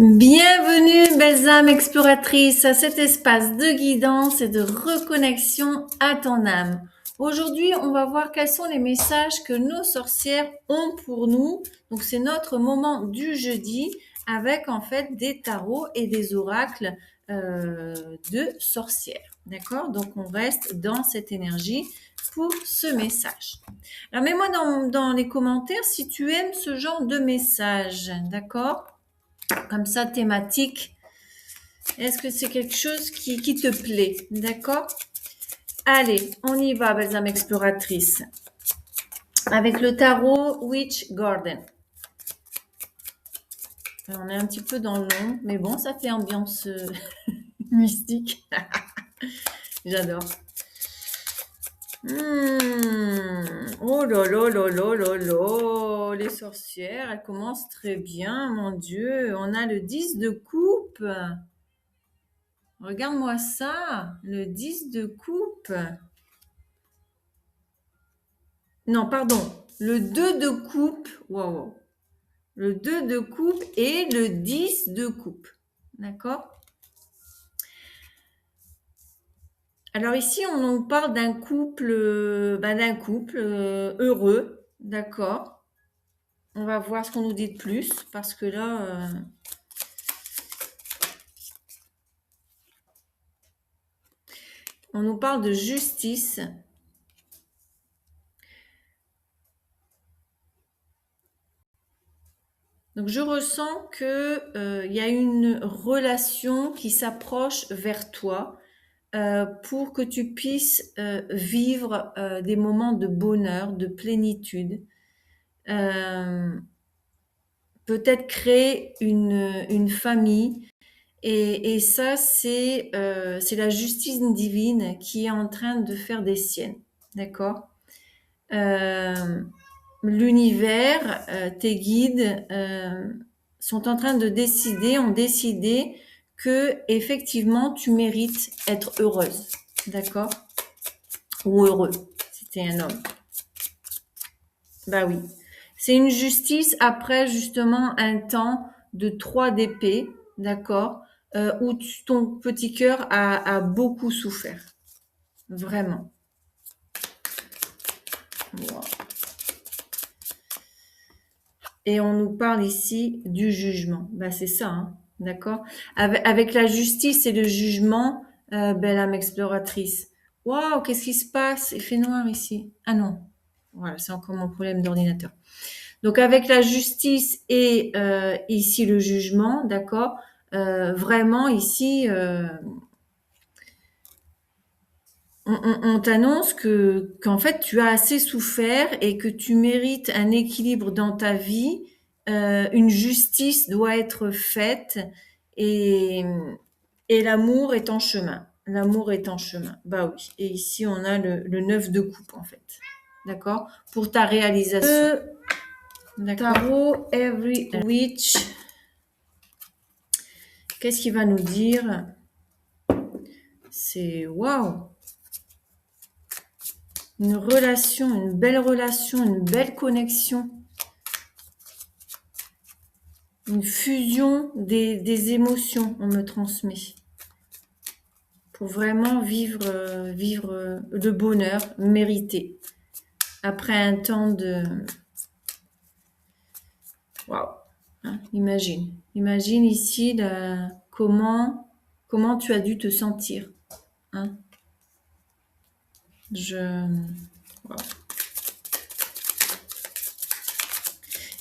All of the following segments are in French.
Bienvenue, belles âmes exploratrices, à cet espace de guidance et de reconnexion à ton âme. Aujourd'hui, on va voir quels sont les messages que nos sorcières ont pour nous. Donc, c'est notre moment du jeudi avec en fait des tarots et des oracles de sorcières. D'accord? Donc, on reste dans cette énergie pour ce message. Alors, mets-moi dans les commentaires si tu aimes ce genre de message. D'accord? Comme ça, thématique. Est-ce que c'est quelque chose qui te plaît? D'accord? Allez, on y va, belles âmes exploratrices. Avec le tarot Witch Garden. On est un petit peu dans l'ombre, mais bon, ça fait ambiance mystique. J'adore. Oh là là là là là là, les sorcières, elles commencent très bien, mon Dieu. On a le 10 de coupe. Regarde-moi ça, le 10 de coupe. Non, pardon, le 2 de coupe. Waouh. Le 2 de coupe et le 10 de coupe. D'accord? Alors ici, on nous parle d'un couple, heureux. D'accord? On va voir ce qu'on nous dit de plus parce que là, on nous parle de justice. Donc je ressens que il y a une relation qui s'approche vers toi pour que tu puisses vivre des moments de bonheur, de plénitude. Euh, Peut-être créer une famille. Et ça, c'est la justice divine qui est en train de faire des siennes. D'accord? Euh, L'univers, tes guides sont en train de décider, ont décidé que effectivement tu mérites être heureuse. D'accord? Ou heureux, si t'es un homme. Bah oui. C'est une justice après justement un temps de 3 d'épée, d'accord, où ton petit cœur a beaucoup souffert. Vraiment. Wow. Et on nous parle ici du jugement. Bah c'est ça, hein, d'accord. Avec la justice et le jugement, belle âme exploratrice. Waouh, qu'est-ce qui se passe? Il fait noir ici. Ah non. Voilà, c'est encore mon problème d'ordinateur. Donc avec la justice et ici le jugement, d'accord, vraiment ici, on t'annonce que qu'en fait tu as assez souffert et que tu mérites un équilibre dans ta vie, une justice doit être faite et, et l'amour est en chemin. L'amour est en chemin. Bah oui. Et ici on a le 9 de coupe en fait. D'accord? Pour ta réalisation. Tarot Every Witch. Qu'est-ce qu'il va nous dire? C'est waouh! Une relation, une belle connexion, une fusion des émotions, on me transmet. Pour vraiment vivre le bonheur mérité. Après un temps de... Waouh! Hein, imagine. Imagine ici comment tu as dû te sentir. Hein? Wow.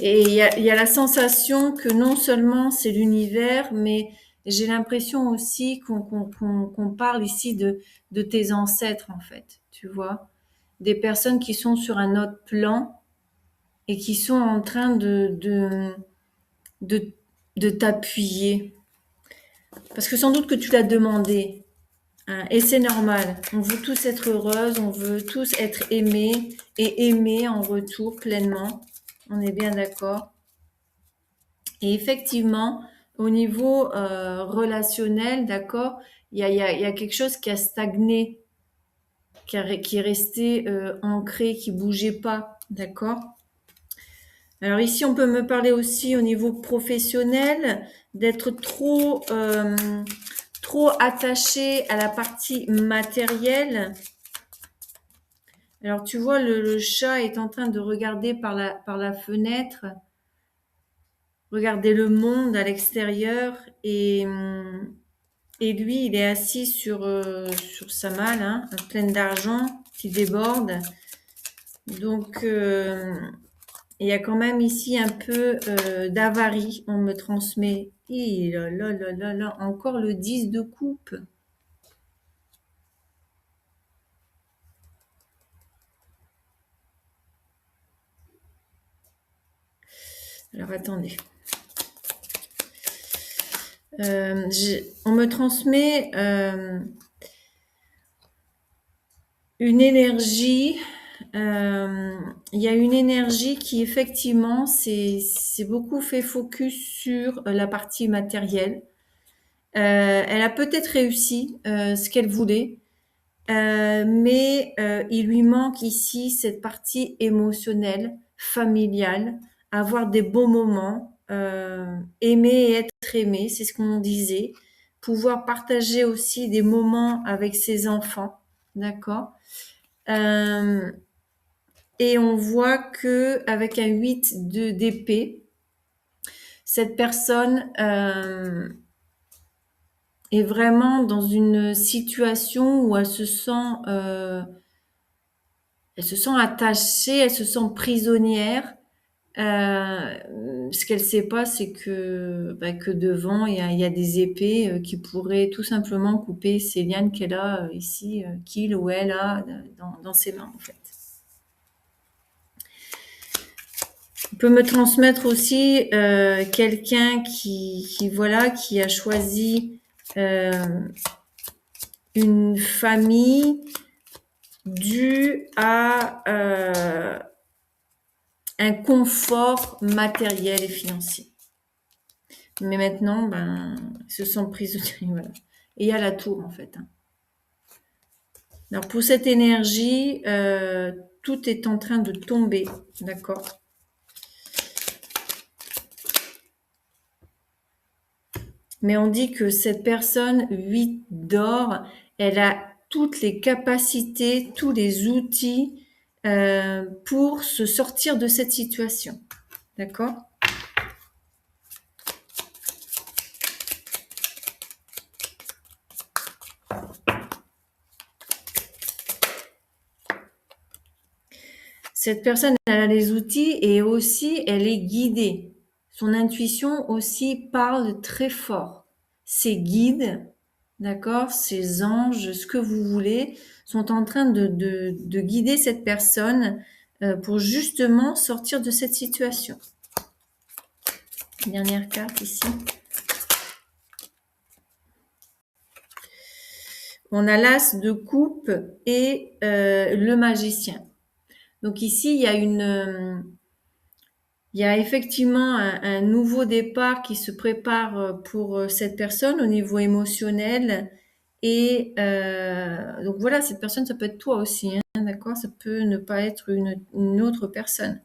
Et il y a la sensation que non seulement c'est l'univers, mais j'ai l'impression aussi qu'on parle ici de tes ancêtres, en fait, tu vois. Des personnes qui sont sur un autre plan et qui sont en train de, de t'appuyer. Parce que sans doute que tu l'as demandé. Hein, et c'est normal. On veut tous être heureuses, on veut tous être aimés et aimer en retour pleinement. On est bien d'accord. Et effectivement, au niveau relationnel, d'accord, il y a quelque chose qui a stagné, qui est resté ancré, qui bougeait pas, d'accord. Alors ici, on peut me parler aussi au niveau professionnel, d'être trop attaché à la partie matérielle. Alors tu vois, le chat est en train de regarder par la fenêtre, regarder le monde à l'extérieur et lui, il est assis sur sa malle, hein, pleine d'argent qui déborde. Donc, il y a quand même ici un peu d'avarie. On me transmet. Et là, là, là, là, là, encore le 10 de coupe. Alors, attendez. On me transmet une énergie. Il y a une énergie qui, effectivement, c'est beaucoup fait focus sur la partie matérielle. Elle a peut-être réussi ce qu'elle voulait, mais il lui manque ici cette partie émotionnelle, familiale, avoir des beaux moments, aimer et être aimé, c'est ce qu'on disait, pouvoir partager aussi des moments avec ses enfants, d'accord. Euh, et on voit que avec un 8 d'épée, cette personne est vraiment dans une situation où elle se sent attachée, elle se sent prisonnière. Ce qu'elle sait pas, c'est que devant il y a des épées qui pourraient tout simplement couper ces lianes qu'elle a ici, qu'il ou elle a dans ses mains en fait. On peut me transmettre aussi quelqu'un voilà qui a choisi une famille due à un confort matériel et financier. Mais maintenant, ben, ils se sentent prisonniers. Voilà. Et il y a la tour, en fait. Hein. Alors, pour cette énergie, tout est en train de tomber. D'accord. Mais on dit que cette personne, 8 d'or, elle a toutes les capacités, tous les outils pour se sortir de cette situation. D'accord. Cette personne, elle a les outils et aussi, elle est guidée. Son intuition aussi parle très fort. Ses guides, d'accord, ses anges, ce que vous voulez, sont en train de guider cette personne pour justement sortir de cette situation. Dernière carte ici. On a l'as de coupe et le magicien. Donc ici, il y a effectivement un nouveau départ qui se prépare pour cette personne au niveau émotionnel. Et donc voilà, cette personne, ça peut être toi aussi, hein, d'accord? Ça peut ne pas être une autre personne.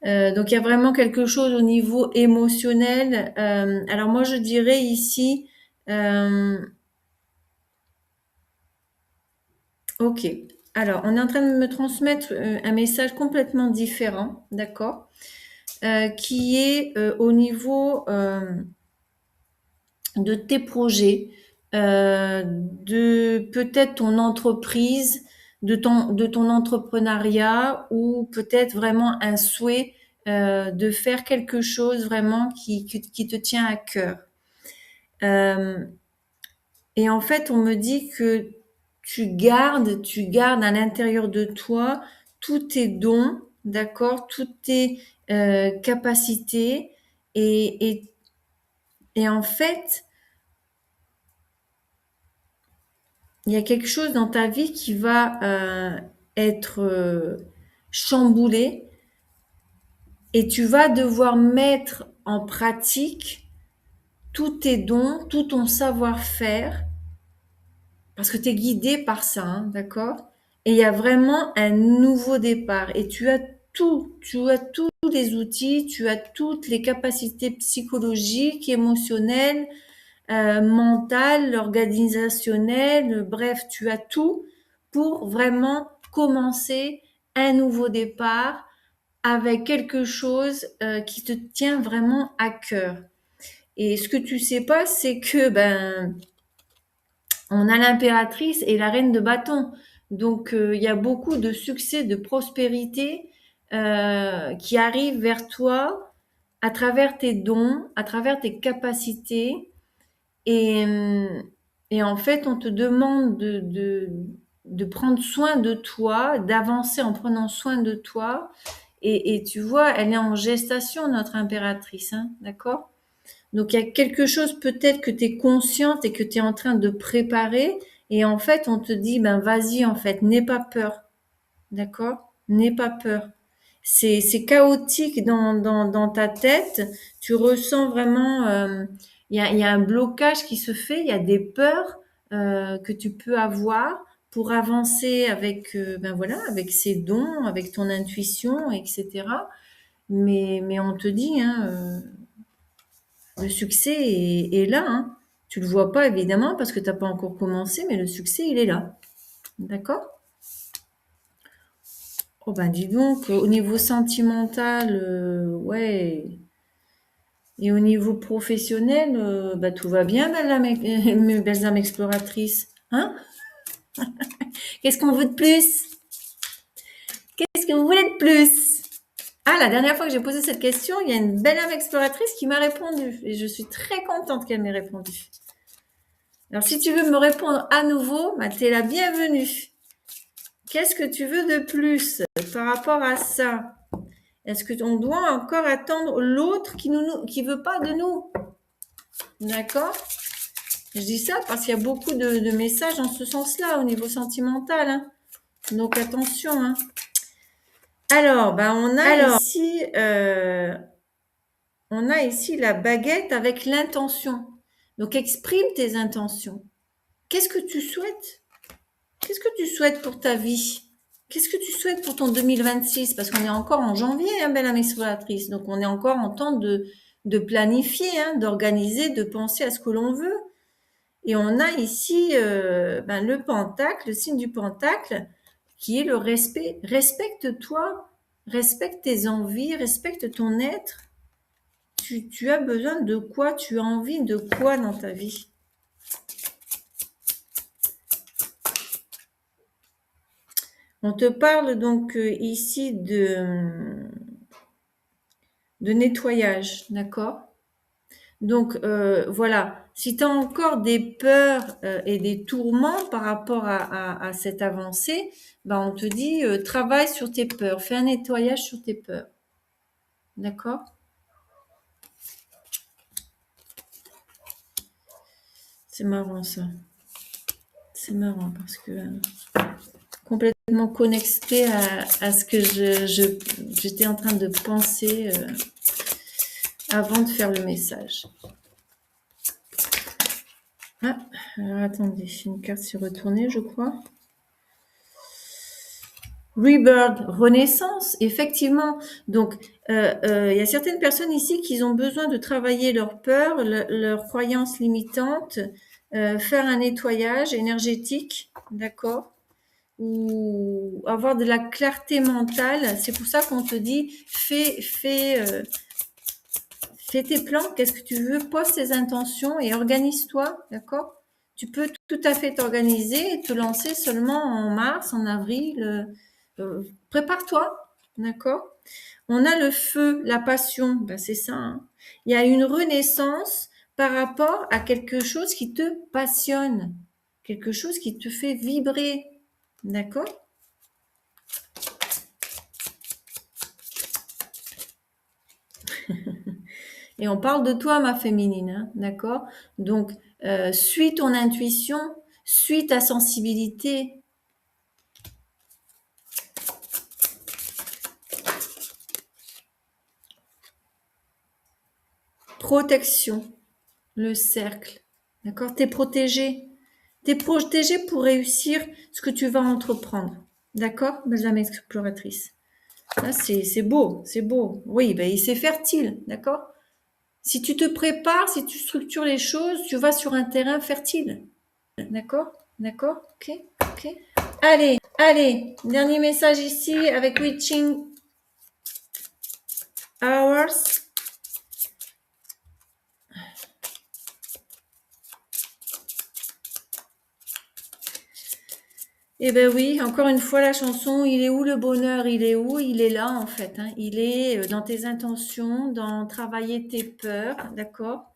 Donc il y a vraiment quelque chose au niveau émotionnel. Alors moi, je dirais ici, ok. Alors, on est en train de me transmettre un message complètement différent, d'accord? Qui est au niveau de tes projets, de peut-être ton entreprise, de ton entrepreneuriat ou peut-être vraiment un souhait de faire quelque chose vraiment qui te tient à cœur. Et en fait, on me dit que tu gardes à l'intérieur de toi tous tes dons, d'accord, toutes tes capacités et en fait, il y a quelque chose dans ta vie qui va être chamboulé et tu vas devoir mettre en pratique tous tes dons, tout ton savoir-faire parce que tu es guidé par ça, hein, d'accord? Et il y a vraiment un nouveau départ et tu as tout tous les outils, tu as toutes les capacités psychologiques, émotionnelles, mentales, organisationnelles, bref, tu as tout pour vraiment commencer un nouveau départ avec quelque chose qui te tient vraiment à cœur. Et ce que tu sais pas, c'est que on a l'impératrice et la reine de bâton. Donc il y a beaucoup de succès, de prospérité qui arrivent vers toi à travers tes dons, à travers tes capacités. Et, et en fait, on te demande de prendre soin de toi, d'avancer en prenant soin de toi. Et tu vois, elle est en gestation, notre impératrice, hein, d'accord? Donc il y a quelque chose peut-être que tu es consciente et que tu es en train de préparer. Et en fait, on te dit, ben vas-y, en fait, n'aie pas peur. D'accord? N'aie pas peur. C'est chaotique dans ta tête. Tu ressens vraiment, il y a un blocage qui se fait, il y a des peurs que tu peux avoir pour avancer avec, ben voilà, avec ces dons, avec ton intuition, etc. Mais on te dit, hein, le succès est là, hein. Tu le vois pas évidemment parce que t'as pas encore commencé, mais le succès, il est là. D'accord? Oh ben dis donc, au niveau sentimental, ouais, et au niveau professionnel, bah, tout va bien, mes belles âmes exploratrices. Hein? Qu'est-ce qu'on veut de plus? Qu'est-ce que vous voulez de plus? Ah, la dernière fois que j'ai posé cette question, il y a une belle âme exploratrice qui m'a répondu. Et je suis très contente qu'elle m'ait répondu. Alors, si tu veux me répondre à nouveau, bah, t'es la bienvenue. Qu'est-ce que tu veux de plus par rapport à ça? Est-ce qu'on doit encore attendre l'autre qui veut pas de nous? D'accord? Je dis ça parce qu'il y a beaucoup de messages dans ce sens-là au niveau sentimental, hein. Donc attention, hein. Alors, on a ici la baguette avec l'intention. Donc exprime tes intentions. Qu'est-ce que tu souhaites? Qu'est-ce que tu souhaites pour ta vie? Qu'est-ce que tu souhaites pour ton 2026? Parce qu'on est encore en janvier, hein, belle amie exploratrice. Donc on est encore en temps de planifier, hein, d'organiser, de penser à ce que l'on veut. Et on a ici le pentacle, le signe du pentacle, qui est le respect. Respecte-toi, respecte tes envies, respecte ton être. Tu as besoin de quoi? Tu as envie de quoi dans ta vie? On te parle donc ici de nettoyage, d'accord? Donc voilà, si tu as encore des peurs et des tourments par rapport à cette avancée, ben on te dit travaille sur tes peurs, fais un nettoyage sur tes peurs. D'accord? C'est marrant ça. C'est marrant parce que complètement connecté à ce que j'étais en train de penser avant de faire le message. Ah, alors attendez, une carte s'est retournée, je crois. Rebirth, renaissance, effectivement. Donc, il y a certaines personnes ici qui ont besoin de travailler leurs peurs, leurs croyances limitantes, faire un nettoyage énergétique, d'accord? Ou avoir de la clarté mentale. C'est pour ça qu'on te dit, fais tes plans, qu'est-ce que tu veux, pose tes intentions et organise-toi, d'accord? Tu peux tout à fait t'organiser et te lancer seulement en mars, en avril. Prépare-toi, d'accord? On a le feu, la passion, ben c'est ça, hein. Il y a une renaissance par rapport à quelque chose qui te passionne, quelque chose qui te fait vibrer, d'accord? Et on parle de toi, ma féminine, hein, d'accord? Donc, suis ton intuition, suis ta sensibilité. Protection, le cercle, d'accord? T'es protégé. T'es protégé pour réussir ce que tu vas entreprendre, d'accord, mes âmes exploratrices? Là, c'est beau, c'est beau. Oui, ben, c'est fertile, d'accord? Si tu te prépares, si tu structures les choses, tu vas sur un terrain fertile. D'accord? D'accord? Ok? Ok? Allez, dernier message ici avec Witching Hours. Eh ben oui, encore une fois la chanson, il est où le bonheur? Il est où? Il est là en fait, hein. Il est dans tes intentions, dans travailler tes peurs, d'accord?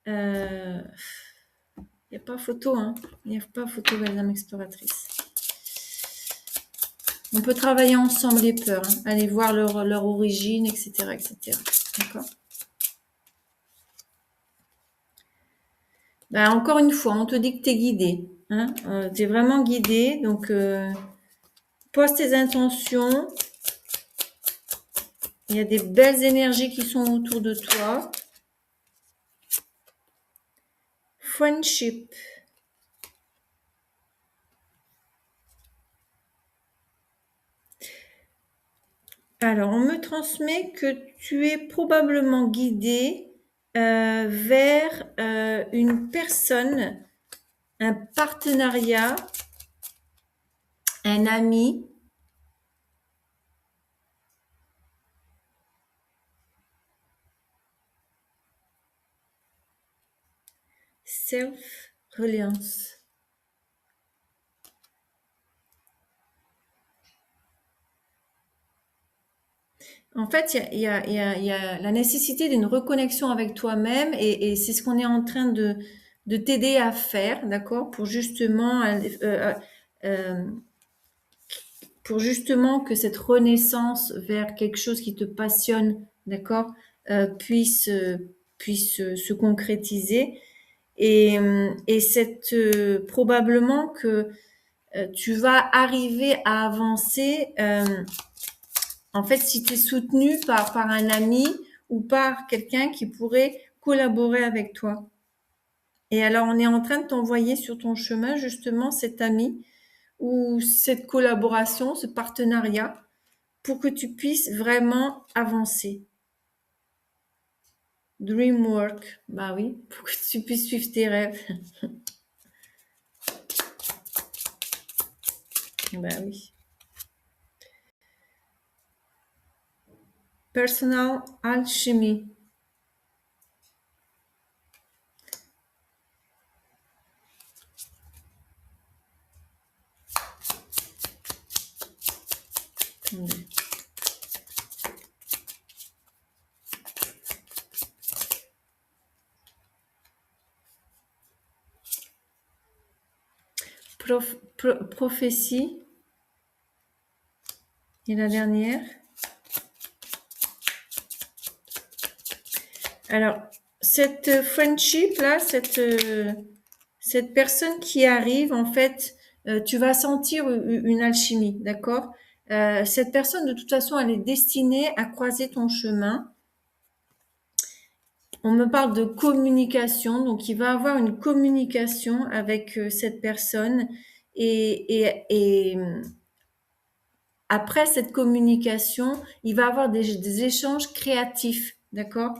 Il n'y a pas photo, hein. Il n'y a pas photo, belle dame exploratrice. On peut travailler ensemble les peurs, hein. Aller voir leur origine, etc., etc. D'accord? Ben, encore une fois, on te dit que tu es guidé, hein. Tu es vraiment guidé, donc pose tes intentions. Il y a des belles énergies qui sont autour de toi. Friendship. Alors, on me transmet que tu es probablement guidé vers une personne, un partenariat, un ami. Self-reliance. En fait, il y a la nécessité d'une reconnexion avec toi-même et c'est ce qu'on est en train de t'aider à faire, d'accord, euh, pour justement que cette renaissance vers quelque chose qui te passionne, d'accord, puisse se concrétiser. Et c'est probablement que tu vas arriver à avancer. En fait, si tu es soutenu par un ami ou par quelqu'un qui pourrait collaborer avec toi. Et alors, on est en train de t'envoyer sur ton chemin justement cet ami ou cette collaboration, ce partenariat, pour que tu puisses vraiment avancer. Dreamwork, bah oui, pour que tu puisses suivre tes rêves. Bah oui. Personal alchemy. Prophétie. Et la dernière. Alors, cette friendship là, cette personne qui arrive, en fait, tu vas sentir une alchimie, d'accord? Cette personne, de toute façon, elle est destinée à croiser ton chemin. On me parle de communication, donc il va avoir une communication avec cette personne et après cette communication, il va avoir des échanges créatifs, d'accord?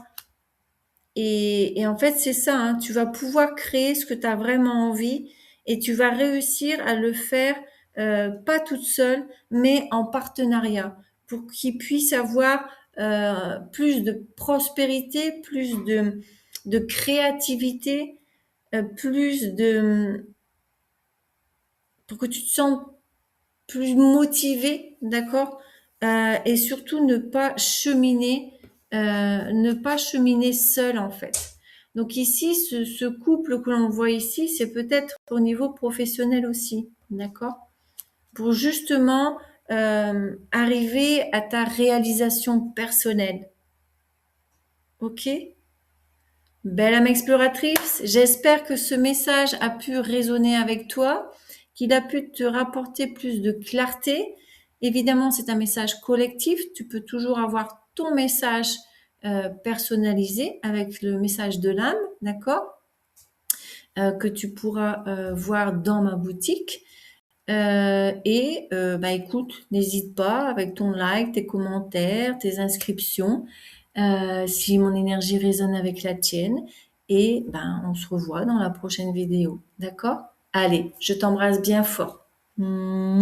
Et en fait, c'est ça, hein, tu vas pouvoir créer ce que tu as vraiment envie et tu vas réussir à le faire pas toute seule, mais en partenariat pour qu'il puisse avoir plus de prospérité, plus de créativité, plus de pour que tu te sentes plus motivé, d'accord. Et surtout ne pas cheminer seul en fait. Donc ici, ce couple que l'on voit ici, c'est peut-être au niveau professionnel aussi, d'accord, pour justement arriver à ta réalisation personnelle. Ok? Belle âme exploratrice, j'espère que ce message a pu résonner avec toi, qu'il a pu te rapporter plus de clarté. Évidemment, c'est un message collectif. Tu peux toujours avoir ton message personnalisé avec le message de l'âme, d'accord, que tu pourras voir dans ma boutique. Bah écoute, n'hésite pas avec ton like, tes commentaires, tes inscriptions, si mon énergie résonne avec la tienne. Et ben, on se revoit dans la prochaine vidéo. D'accord? Allez, je t'embrasse bien fort. Mouah.